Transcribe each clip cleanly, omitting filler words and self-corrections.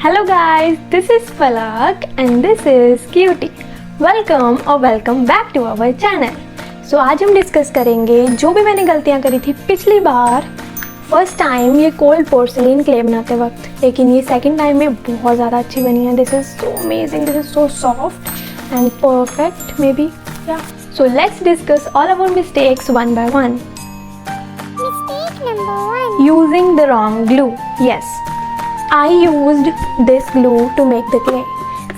Hello guys, this is Falak and this is Cutie. Welcome back to our channel. So आज हम discuss करेंगे जो भी मैंने गलतियाँ करी थी पिछली बार फर्स्ट टाइम ये कोल्ड पोर्सलिन क्ले बनाते वक्त, लेकिन ये सेकंड टाइम में बहुत ज़्यादा अच्छी बनी है. This is so amazing, this is so soft and perfect maybe. या so let's discuss all our mistakes one by one. Mistake number 1. Using the wrong glue. Yes, I used this glue to make the clay.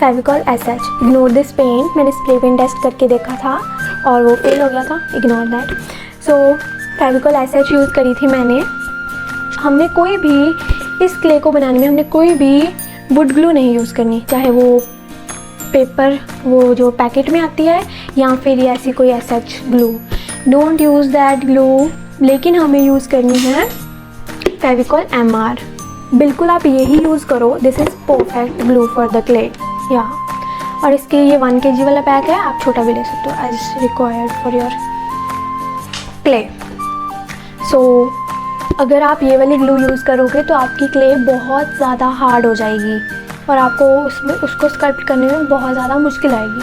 Fevicol SH. Ignore this paint. मैंने spray paint test करके देखा था और वो fail हो गया था. Ignore that. So Fevicol SH use करी थी मैंने. हमने कोई भी इस क्ले को बनाने में हमने कोई भी वुड ग्लू नहीं यूज़ करनी, चाहे वो पेपर वो जो पैकेट में आती है या फिर ऐसी कोई SH glue. Don't use that glue. लेकिन हमें यूज़ करनी है फेविकॉल MR. बिल्कुल आप यही यूज़ करो. This is perfect glue for the clay. या और इसके ये 1 kg वाला पैक है, आप छोटा भी ले सकते हो as required for your clay. So अगर आप ये वाली ग्लू यूज़ करोगे तो आपकी क्ले बहुत ज़्यादा हार्ड हो जाएगी और आपको उसको स्कल्प्ट करने में बहुत ज़्यादा मुश्किल आएगी.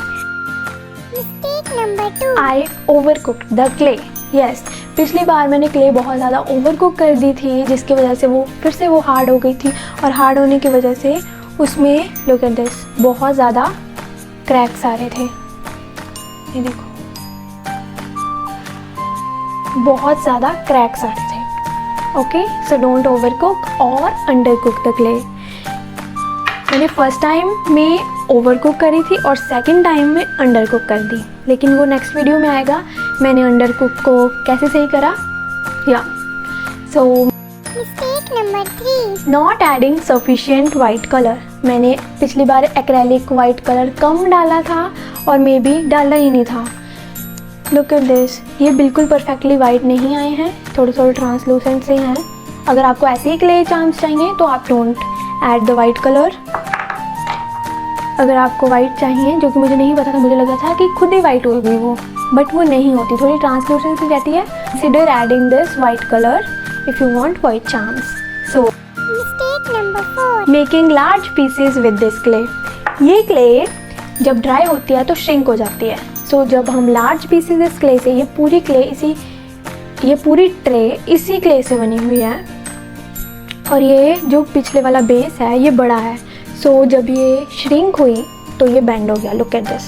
Mistake number 2. I over cooked the clay. Yes, पिछली बार मैंने क्ले बहुत ज़्यादा ओवर कुक कर दी थी जिसकी वजह से वो फिर से वो हार्ड हो गई थी और हार्ड होने की वजह से उसमें लुक एट दिस बहुत ज़्यादा क्रैक्स आ रहे थे. ये देखो बहुत ज़्यादा क्रैक्स आ रहे थे. Okay, so don't over cook और अंडर कुक द क्ले. मैंने फर्स्ट टाइम में ओवर कुक करी थी और सेकंड टाइम में अंडर कुक कर दी, लेकिन वो नेक्स्ट वीडियो में आएगा मैंने अंडर कुक को कैसे सही करा. या सो Mistake number 3. Not adding sufficient white colour. मैंने पिछली बार एक्रेलिक वाइट कलर कम डाला था और मे बी डाला ही नहीं था. लुक एट दिस, ये बिल्कुल परफेक्टली वाइट नहीं आए हैं, थोड़े थोड़े ट्रांसलूसेंट से हैं. अगर आपको ऐसे ही क्ले चार्म्स चाहिए तो आप don't add the white colour. अगर आपको वाइट चाहिए, जो कि मुझे नहीं पता था, मुझे लगा था कि खुद ही वाइट हो गई वो, बट वो नहीं होती, थोड़ी ट्रांसलूसेंसी रहती है. Consider adding this white colour if you want white charms. So Mistake number 4. Making large pieces with this clay. ये क्ले जब ड्राई होती है तो श्रिंक हो जाती है. सो जब हम लार्ज पीसेस इस क्ले से, ये पूरी क्ले ये पूरी ट्रे इसी क्ले से बनी हुई है और ये जो पिछले वाला बेस है ये बड़ा है. सो जब ये श्रिंक हुई तो ये बेंड हो गया. लुक एट दिस,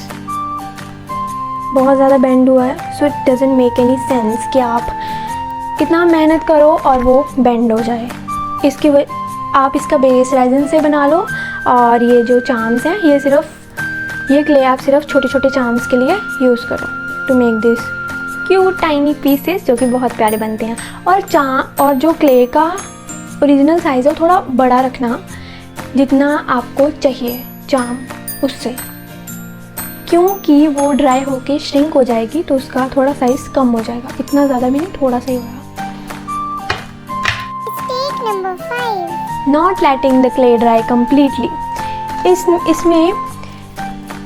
बहुत ज़्यादा बेंड हुआ है. So it doesn't make any sense कि आप कितना मेहनत करो और वो बेंड हो जाए. आप इसका बेस रेजिन से बना लो और ये जो चार्म्स हैं ये क्ले आप सिर्फ छोटे छोटे चार्म्स के लिए यूज़ करो to make this cute tiny pieces जो कि बहुत प्यारे बनते हैं. और जो क्ले का ओरिजिनल साइज़ है थोड़ा बड़ा रखना, जितना आपको चाहिए चार्म उससे, क्योंकि वो ड्राई होके श्रिंक हो जाएगी तो उसका थोड़ा साइज़ कम हो जाएगा. इतना ज़्यादा भी नहीं, थोड़ा सा ही होगा. Mistake number 5. Not letting the clay dry completely. इसमें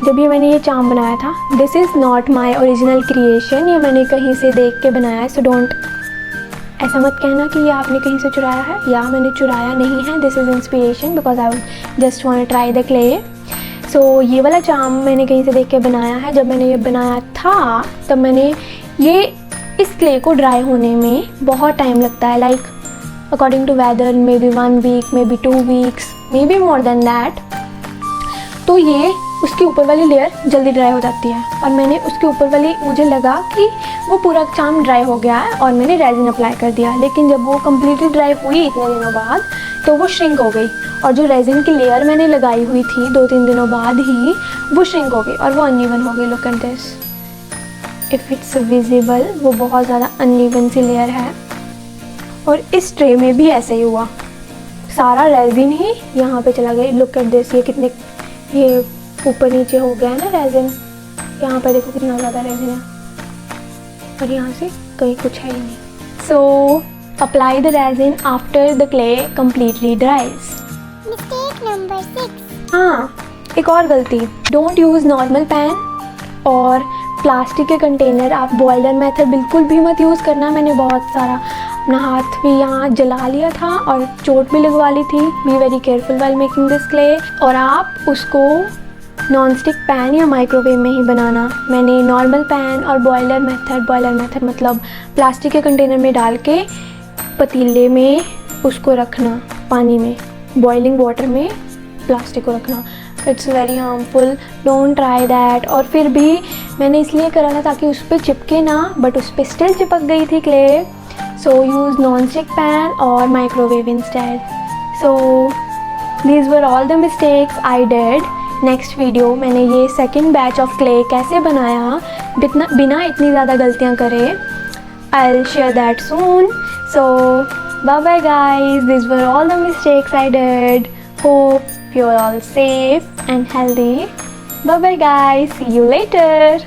जब मैंने ये चार्म बनाया था, this is not my original creation, ये मैंने कहीं से देख के बनाया है. सो डोंट ऐसा मत कहना कि ये आपने कहीं से चुराया है. या मैंने चुराया नहीं है, this is inspiration because I just want to try the clay. So ये वाला चार्म मैंने कहीं से देख के बनाया है. जब मैंने ये बनाया था तब मैंने इस क्ले को ड्राई होने में बहुत टाइम लगता है, like according to weather maybe 1 week, maybe 2 weeks, maybe more than that. तो ये उसकी ऊपर वाली लेयर जल्दी ड्राई हो जाती है और मैंने उसके ऊपर वाली, मुझे लगा कि वो पूरा चार्म ड्राई हो गया है और मैंने रेजिन अप्लाई कर दिया, लेकिन जब वो कम्प्लीटली ड्राई हुई इतने दिनों बाद तो वो श्रिंक हो गई और जो रेजिन की लेयर मैंने लगाई हुई थी 2-3 दिनों बाद ही वो श्रिंक हो गई और वो अनइवन हो गई. Look at this, if it's visible, वो बहुत ज़्यादा अनइवन सी लेयर है. और इस ट्रे में भी ऐसे ही हुआ, सारा रेजिन ही यहाँ पे चला गया. लुक एट दिस, ये ऊपर नीचे हो गया है ना रेजिन. यहाँ पर देखो कितना ज़्यादा रेजिन है और यहाँ से कहीं कुछ है ही नहीं. So apply the resin after the clay completely ड्राइज. Mistake number 6. हाँ, एक और गलती, डोंट यूज़ नॉर्मल पैन और प्लास्टिक के कंटेनर. आप बॉयलर मेथड बिल्कुल भी मत यूज़ करना. मैंने बहुत सारा अपना हाथ भी यहाँ जला लिया था और चोट भी लगवा ली थी। Be very careful while making this clay. और आप उसको नॉन स्टिक पैन या माइक्रोवेव में ही बनाना। मैंने नॉर्मल पैन और बॉयलर मेथड मतलब प्लास्टिक के कंटेनर में डाल के पतीले में उसको रखना, पानी में, बॉइलिंग वाटर में प्लास्टिक को रखना। It's very harmful, don't try that. और फिर भी मैंने इसलिए करा था ताकि उस पर चिपके ना, बट उस पर स्टिल चिपक गई थी clay. So use non stick pan और microwave instead. So these were all the mistakes I did. Next video मैंने ये सेकेंड बैच ऑफ क्ले कैसे बनाया बिना इतनी ज़्यादा गलतियाँ करे, I will share that soon. So bye bye guys, these were all the mistakes I did. Hope you're all safe and healthy. Bye bye guys, see you later.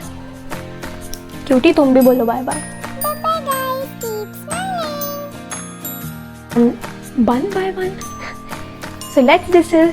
Cutie तुम भी बोलो bye bye. Bye bye guys, keep smiling. One by one. So let's this is